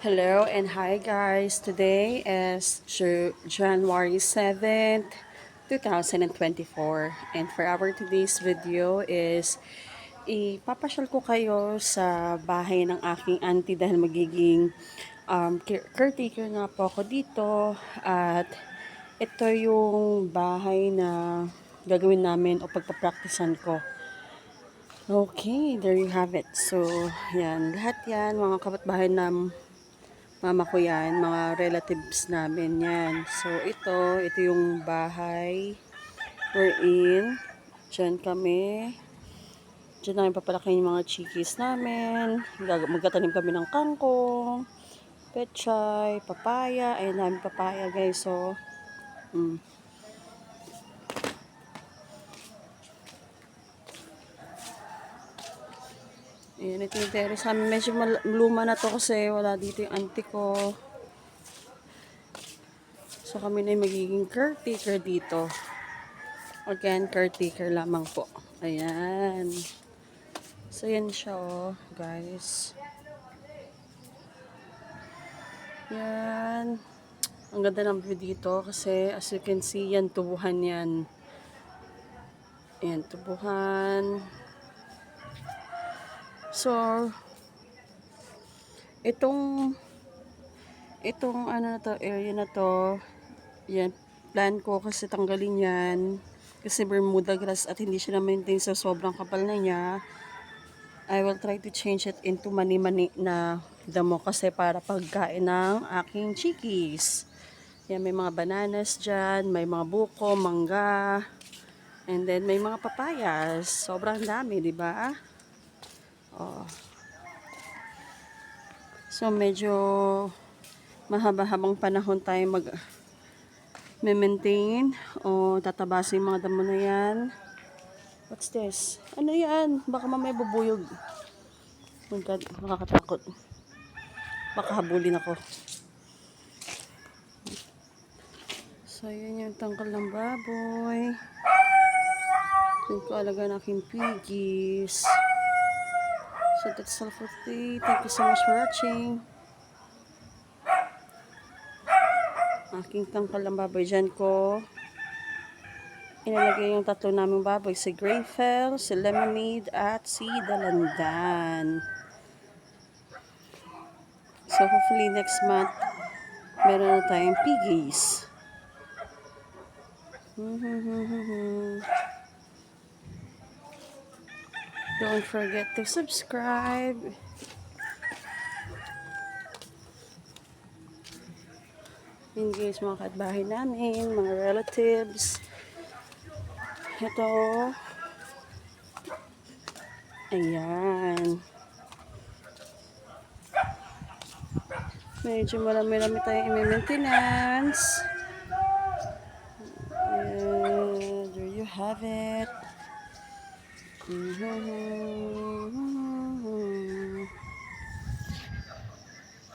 Hello and hi guys. Today is January 7th, 2024. And for our today's video is ipapasyal ko kayo sa bahay ng aking auntie dahil magiging caretaker nga po ako dito. At ito yung bahay na gagawin namin o pagpapraktisan ko. Okay, there you have it. So, yan. Lahat yan, mga kapitbahay na mama ko yan, mga relatives namin yan. So, ito yung bahay we're in. Diyan kami. Diyan namin papalakin yung mga chikis namin. Magtatanim kami ng kangkong, pechay, papaya. Ayun namin papaya guys. So, Ayan, ito yung terrace namin. Medyo luma na to kasi wala dito yung auntie ko. So, kami na yung magiging caretaker dito. Again, caretaker lamang po. Ayan. So, yan siya guys. Yan. Ang ganda ng view dito kasi as you can see, yan, tubuhan yan. Ayan, tubuhan. So, itong ano na to, area na to, yan, plan ko kasi tanggalin yan. Kasi Bermuda grass at hindi siya na-maintain sa sobrang kapal na niya. I will try to change it into mani-mani na damo kasi para pagkain ng aking chikis. Yan, may mga bananas dyan, may mga buko, mangga, and then may mga papayas. Sobrang dami, di ba? Oh. So, medyo mahaba-habang panahon tayo maintain o tatabasin mga damo na yan. What's this? Ano yan? Baka mamaya bubuyog. Oh God, nakakatakot. Baka habulin ako. So, yun yung tangkal ng baboy. Yun ko alaga ng aking piggies. So, that's all for today. Thank you so much for watching. Aking tangkal ng baboy dyan ko. Inalagay yung tatlo naming baboy. Si Greyfell, si Lemonade, at si Dalandan. So, hopefully next month, meron na tayong piggies. Don't forget to subscribe. Yun guys, mga katbahay namin, mga relatives. Ito. Ayan. Medyo marami-rami tayong i-maintenance. There you have it.